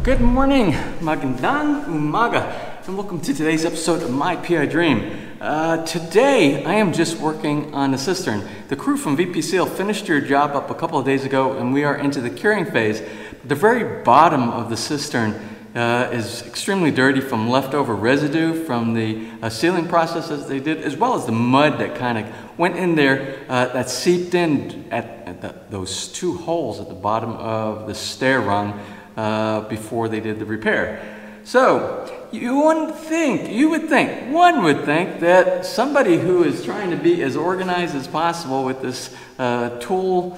Good morning, magandang umaga, and welcome to today's episode of My PI Dream. Today, I am just working on the cistern. The crew from VPCL finished your job up a couple of days ago, and we are into the curing phase. The very bottom of the cistern is extremely dirty from leftover residue from the sealing processes they did, as well as the mud that kind of went in there that seeped in at those two holes at the bottom of the stair rung before they did the repair. So one would think that somebody who is trying to be as organized as possible with this tool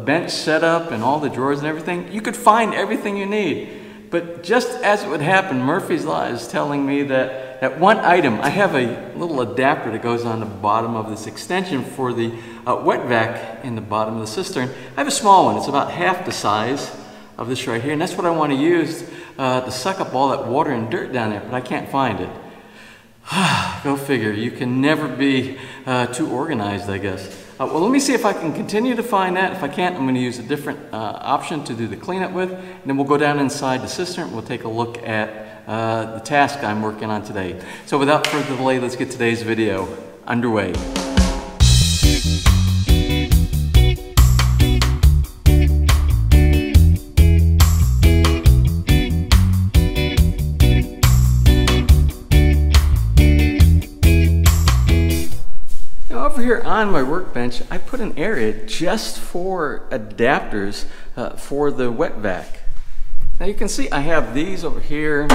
bench setup and all the drawers and everything, you could find everything you need. But just as it would happen, Murphy's Law is telling me that one item, I have a little adapter that goes on the bottom of this extension for the wet vac in the bottom of the cistern. I have a small one, it's about half the size of this right here, and that's what I want to use to suck up all that water and dirt down there, but I can't find it. Go figure, you can never be too organized, I guess. Well, let me see if I can continue to find that. If I can't, I'm going to use a different option to do the cleanup with, and then we'll go down inside the cistern and we'll take a look at the task I'm working on today. So without further delay, let's get today's video underway. Over here on my workbench, I put an area just for adapters for the wet vac. Now you can see I have these over here.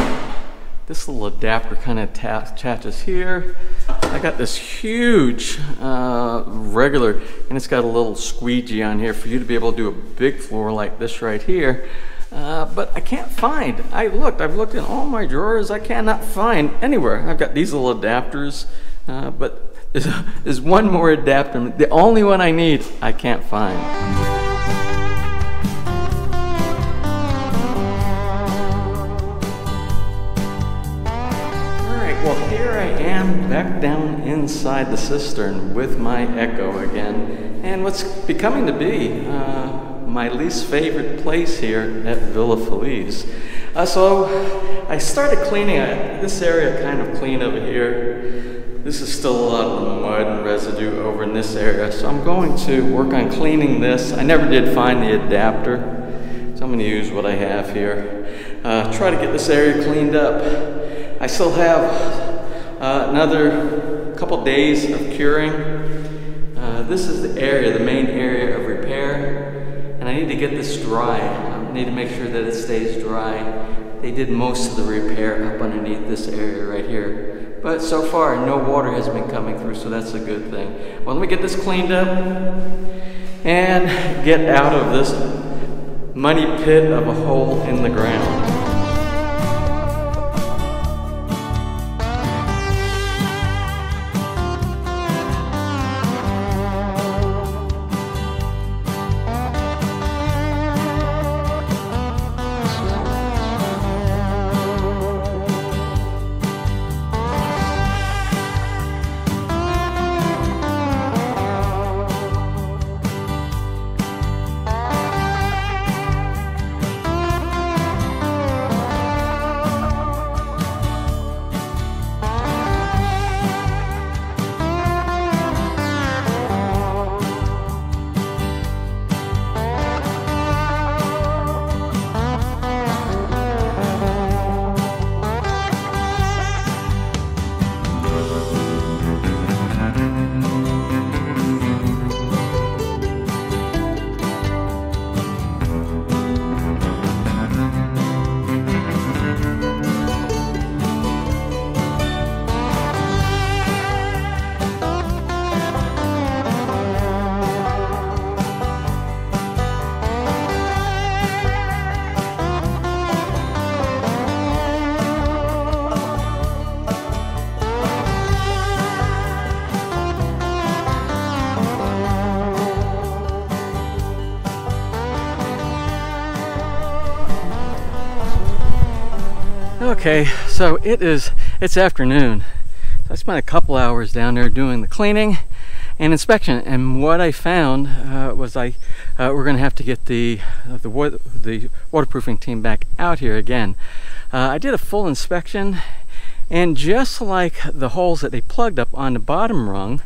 This little adapter kind of attaches here. I got this huge regular, and it's got a little squeegee on here for you to be able to do a big floor like this right here. But I can't find. I've looked in all my drawers. I cannot find anywhere. I've got these little adapters, but there's one more adapter. The only one I need, I can't find. Alright, well here I am back down inside the cistern with my Echo again. And what's becoming to be my least favorite place here at Villa Feliz. So I started cleaning this area, kind of clean over here. This is still a lot of mud and residue over in this area, so I'm going to work on cleaning this. I never did find the adapter, so I'm going to use what I have here. Try to get this area cleaned up. I still have another couple days of curing. This is the area, the main area of repair, and I need to get this dry. I need to make sure that it stays dry. They did most of the repair up underneath this area right here. But so far, no water has been coming through, so that's a good thing. Well, let me get this cleaned up and get out of this muddy pit of a hole in the ground. Okay, so it's afternoon. So I spent a couple hours down there doing the cleaning, an inspection. And what I found was we're going to have to get the waterproofing team back out here again. I did a full inspection, and just like the holes that they plugged up on the bottom rung,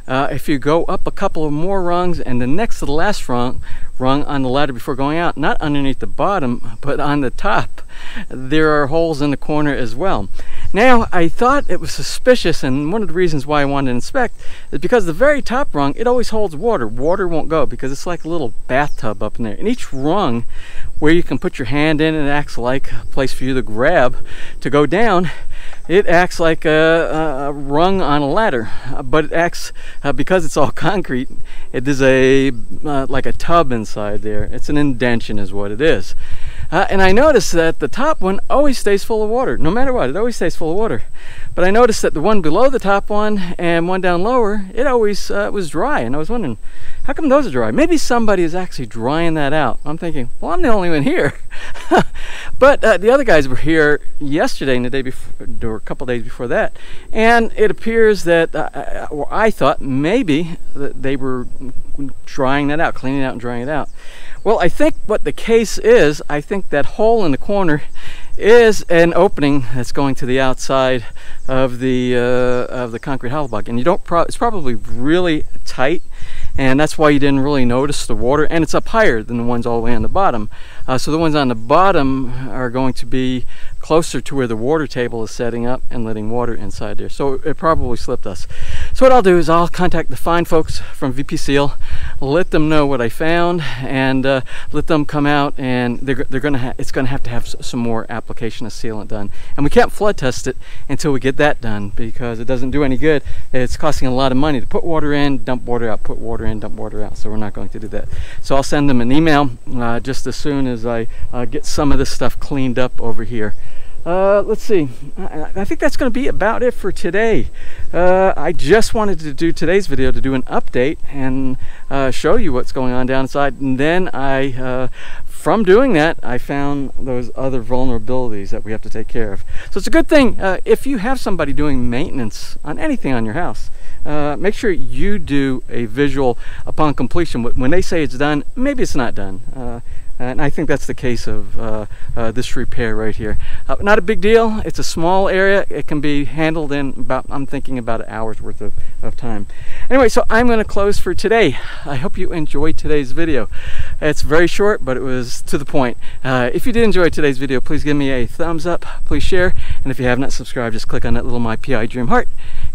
if you go up a couple of more rungs and the next to the last rung on the ladder before going out, not underneath the bottom but on the top, there are holes in the corner as well. Now, I thought it was suspicious, and one of the reasons why I wanted to inspect is because the very top rung, it always holds water. Water won't go because it's like a little bathtub up in there. And each rung where you can put your hand in, and it acts like a place for you to grab to go down. It acts like a rung on a ladder, but it acts, because it's all concrete, it is like a tub inside there. It's an indention is what it is. And I noticed that the top one always stays full of water. No matter what, it always stays full of water. But I noticed that the one below the top one and one down lower, it always was dry. And I was wondering, how come those are dry? Maybe somebody is actually drying that out. I'm thinking, well, I'm the only one here. But the other guys were here yesterday and the day before, or a couple days before that. And it appears that, or I thought maybe that they were drying that out, cleaning it out and drying it out. Well, I think what the case is, I think that hole in the corner is an opening that's going to the outside of the concrete hollow block, and it's probably really tight, and that's why you didn't really notice the water. And it's up higher than the ones all the way on the bottom, so the ones on the bottom are going to be closer to where the water table is setting up and letting water inside there. So it probably slipped us. So what I'll do is I'll contact the fine folks from VP Seal, let them know what I found, and let them come out, and it's gonna have to have some more application of sealant done. And we can't flood test it until we get that done, because it doesn't do any good. It's costing a lot of money to put water in, dump water out, put water in, dump water out. So we're not going to do that. So I'll send them an email just as soon as I get some of this stuff cleaned up over here. Let's see, I think that's going to be about it for today. I just wanted to do today's video to do an update and show you what's going on downside, and then from doing that, I found those other vulnerabilities that we have to take care of. So it's a good thing if you have somebody doing maintenance on anything on your house. Make sure you do a visual upon completion. When they say it's done, maybe it's not done. And I think that's the case of this repair right here. Not a big deal. It's a small area. It can be handled in about, I'm thinking, about an hour's worth of time. Anyway, so I'm going to close for today. I hope you enjoyed today's video. It's very short, but it was to the point. If you did enjoy today's video, please give me a thumbs up. Please share. And if you have not subscribed, just click on that little My PI Dream heart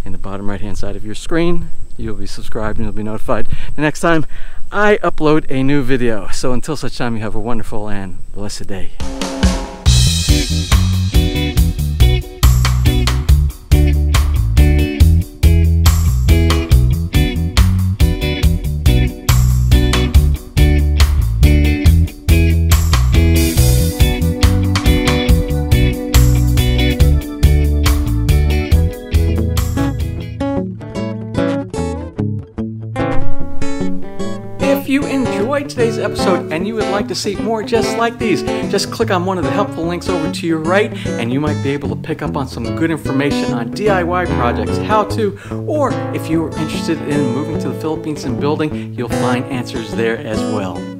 in the bottom right hand side of your screen. You'll be subscribed and you'll be notified the next time I upload a new video. So until such time, you have a wonderful and blessed day. If you enjoyed today's episode and you would like to see more just like these, just click on one of the helpful links over to your right, and you might be able to pick up on some good information on DIY projects, how to, or if you are interested in moving to the Philippines and building, you'll find answers there as well.